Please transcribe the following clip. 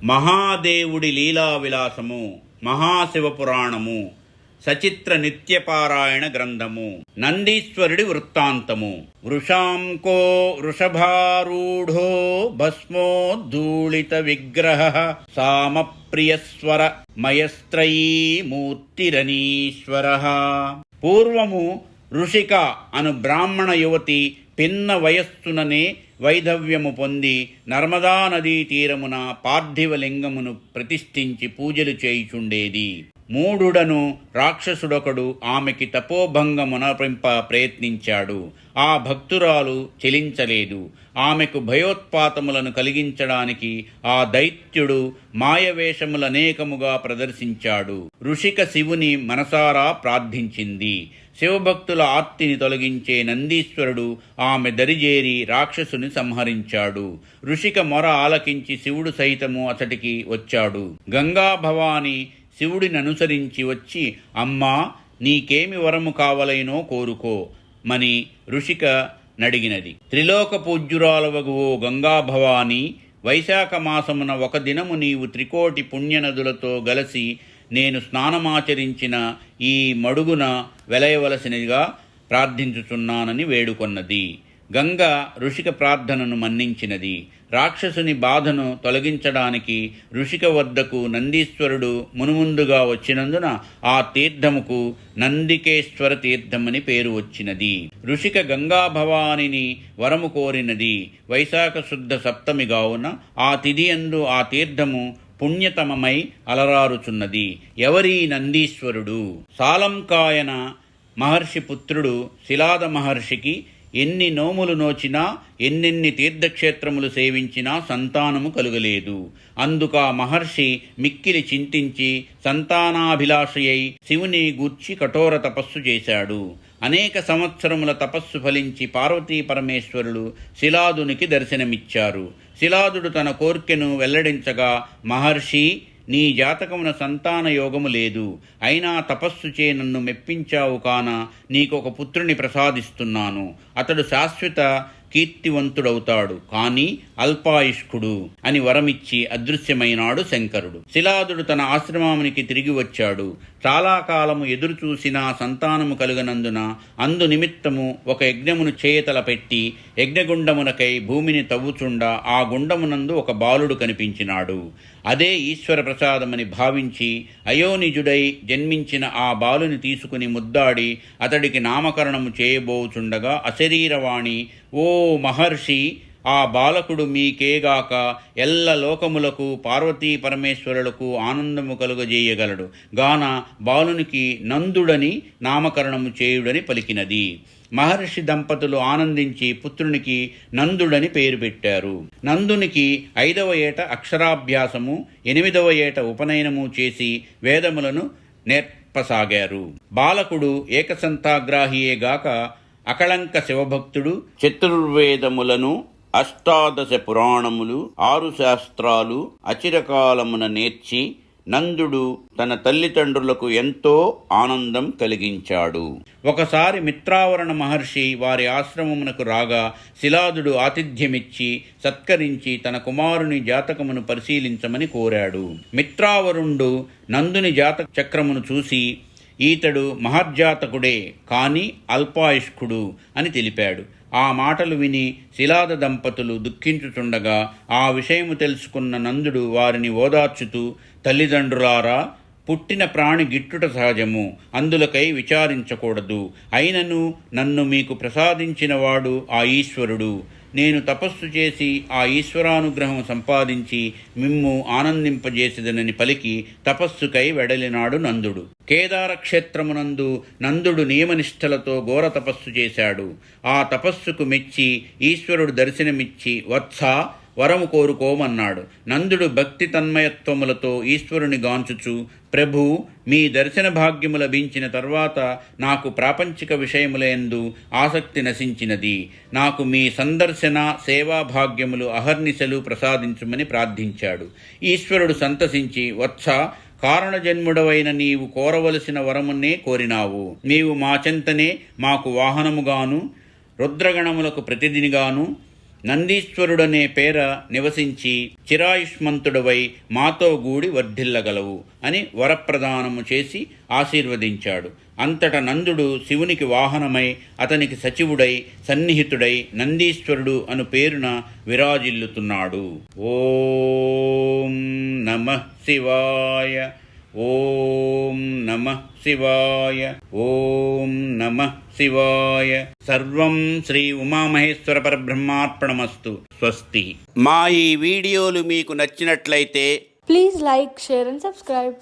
మహాదేవుడి లీలా విలాసము, మహాశివపురాణము, సచిత్ర నిత్యపారాయణ గ్రంథము, నందీశ్వరుడి వృత్తాంతము. వృషాంకో వృషభారూఢో భస్మోద్ధూళిత విగ్రహ సామప్రియస్వర మయస్త్రయీ మూర్తిరనీశ్వర. పూర్వము ఋషిక అను బ్రాహ్మణ యువతి పిన్న వయస్సుననే వైధవ్యము పొంది నర్మదా నదీ తీరమున పార్థివలింగమును ప్రతిష్ఠించి పూజలు చేయుచుండేది. మూఢుడను రాక్షసుడొకడు ఆమెకి తపోభంగమునరింప ప్రయత్నించాడు. ఆ భక్తురాలు చెలించలేదు. ఆమెకు భయోత్పాతములను కలిగించడానికి ఆ దైత్యుడు మాయవేషములనేకముగా ప్రదర్శించాడు. ఋషిక శివుని మనసారా ప్రార్థించింది. శివభక్తుల ఆర్తిని తొలగించే నందీశ్వరుడు ఆమె దరిజేరి రాక్షసుని సంహరించాడు. ఋషిక మొర ఆలకించి శివుడు సైతము అతడికి వచ్చాడు. గంగా భవాని శివుడిని అనుసరించి వచ్చి, అమ్మా, నీకేమి వరము కావలైనో కోరుకో మని ఋషిక నడిగినది. త్రిలోక పూజ్యురాలవగు ఓ గంగాభవాని, వైశాఖ మాసమున ఒక దినము నీవు త్రికోటి పుణ్యనదులతో గలసి నేను స్నానమాచరించిన ఈ మడుగున వెలయవలసినదిగా ప్రార్థించుచున్నానని వేడుకొన్నది. గంగ ఋషిక ప్రార్థనను మన్నించినది. రాక్షసుని బాధను తొలగించడానికి ఋషిక వద్దకు నందీశ్వరుడు మునుముందుగా వచ్చినందున ఆ తీర్థముకు నందికేశ్వర తీర్థమని పేరు వచ్చినది. ఋషిక గంగాభవానిని వరము కోరినది. వైశాఖ శుద్ధ సప్తమి గావున ఆ తిథియందు ఆ తీర్థము పుణ్యతమమై అలరారుచున్నది. ఎవరీ నందీశ్వరుడు? సాలంకాయన మహర్షి పుత్రుడు శిలాద మహర్షికి ఎన్ని నోములు నోచినా, ఎన్నెన్ని తీర్థక్షేత్రములు సేవించినా సంతానము కలుగలేదు. అందుకా మహర్షి మిక్కిలి చింతించి సంతానాభిలాషయై శివుని గూర్చి కఠోర తపస్సు చేశాడు. అనేక సంవత్సరముల తపస్సు ఫలించి పార్వతీ పరమేశ్వరులు శిలాదునికి దర్శనమిచ్చారు. శిలాదుడు తన కోర్కెను వెల్లడించగా, మహర్షి, నీ జాతకమున సంతాన యోగము లేదు. అయినా తపస్సు చే నన్ను మెప్పించావు కాన నీకొక పుత్రుని ప్రసాదిస్తున్నాను. అతడు శాశ్వత కీర్తివంతుడవుతాడు, కాని అల్పాయుష్కుడు అని వరమిచ్చి అదృశ్యమైనాడు శంకరుడు. శిలాదుడు తన ఆశ్రమానికి తిరిగి వచ్చాడు. చాలా కాలము ఎదురుచూసినా సంతానము కలుగనందున అందు నిమిత్తము ఒక యజ్ఞమును చేయతలపెట్టి యజ్ఞగుండమునకై భూమిని తవ్వుచుండా ఆ గుండమునందు ఒక బాలుడు కనిపించినాడు. అదే ఈశ్వర ప్రసాదమని భావించి అయోనిజుడై జన్మించిన ఆ బాలుని తీసుకుని ముద్దాడి అతడికి నామకరణము చేయబోచుండగా అశరీరవాణి, ఓ మహర్షి, ఆ బాలకుడు మీకేగాక ఎల్ల లోకములకు పార్వతీ పరమేశ్వరులకు ఆనందము కలుగజేయగలడు గాన బాలునికి నందుడని నామకరణము చేయుడని పలికినది. మహర్షి దంపతులు ఆనందించి పుత్రునికి నందుడని పేరు పెట్టారు. నందునికి 5వ ఏట అక్షరాభ్యాసము, 8వ ఏట ఉపనయనము చేసి వేదములను నేర్పసాగారు. బాలకుడు ఏకసంతాగ్రాహియేగాక అకళంక శివభక్తుడు, చతుర్వేదములను, 18 పురాణములు, 6 శాస్త్రాలు అచిరకాలమున నేర్చి నందుడు తన తల్లిదండ్రులకు ఎంతో ఆనందం కలిగించాడు. ఒకసారి మిత్రావరణ మహర్షి వారి ఆశ్రమమునకు రాగా శిలాదుడు ఆతిథ్యమిచ్చి సత్కరించి తన కుమారుని జాతకమును పరిశీలించమని కోరాడు. మిత్రావరుణుడు నందుని జాతక చక్రమును చూసి, ఈతడు మహర్జాతకుడే, కాని అల్పాయుష్కుడు అని తెలిపాడు. ఆ మాటలు విని శిలాద దంపతులు దుఃఖించుచుండగా ఆ విషయము తెలుసుకున్న నందుడు వారిని ఓదార్చుతూ, తల్లిదండ్రులారా, పుట్టిన ప్రాణి గిట్టుట సహజము, అందులకై విచారించకూడదు. అయినను నన్ను మీకు ప్రసాదించినవాడు ఆ ఈశ్వరుడు. నేను తపస్సు చేసి ఆ ఈశ్వరానుగ్రహం సంపాదించి మిమ్ము ఆనందింపజేసేదనని పలికి తపస్సుకై వెడలినాడు నందుడు. కేదార క్షేత్రమునందు నందుడు నియమనిష్టలతో ఘోర తపస్సు చేశాడు. ఆ తపస్సుకు మెచ్చి ఈశ్వరుడు దర్శనమిచ్చి, వత్సా, వరము కోరుకోమన్నాడు. నందుడు భక్తి తన్మయత్వములతో ఈశ్వరుని గాంచుచు, ప్రభు, మీ దర్శన భాగ్యము లభించిన తర్వాత నాకు ప్రాపంచిక విషయములందు ఆసక్తి నశించినది. నాకు మీ సందర్శన సేవా భాగ్యములు అహర్నిశలు ప్రసాదించుమని ప్రార్థించాడు. ఈశ్వరుడు సంతసించి, వత్స, కారణజన్ముడవైన నీవు కోరవలసిన వరమున్నే కోరినావు. నీవు మా చెంతనే మాకు వాహనముగాను, రుద్రగణములకు ప్రతినిధిగాను, నందీశ్వరుడనే పేర నివసించి చిరాయుష్మంతుడవై మాతో గూడి వర్ధిల్లగలవు అని వరప్రదానము చేసి ఆశీర్వదించాడు. అంతట నందుడు శివునికి వాహనమై అతనికి సచివుడై సన్నిహితుడై నందీశ్వరుడు అను పేరున విరాజిల్లుతున్నాడు. ఓం నమః శివాయ. ఓం నమః శివాయ. ఓం నమః శివాయ. సర్వం శ్రీ ఉమామహేశ్వర పరబ్రహ్మార్పణమస్తు. స్వస్తి. మా ఈ వీడియోలు మీకు నచ్చినట్లయితే please like, share and subscribe.